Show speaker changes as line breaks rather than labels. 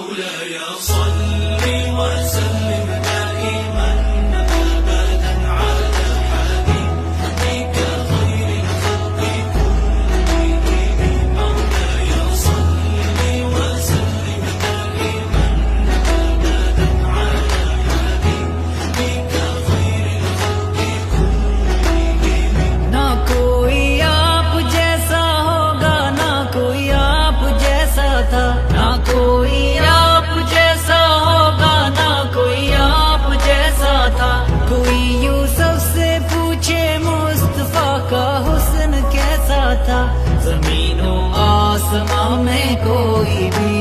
مولاي صل وسلم دائما أبدا على حبيبك خير الخلق كلهم مولاي صل وسلم دائما أبدا على حبيبك خير الخلق كلهم
ना कोई आप जैसा होगा, ना कोई आप जैसा था, ना कोई आप जैसा होगा, ना कोई आप जैसा था। कोई यूसुफ से पूछे मुस्तफा का हुस्न कैसा था। जमीनों आसमां में कोई भी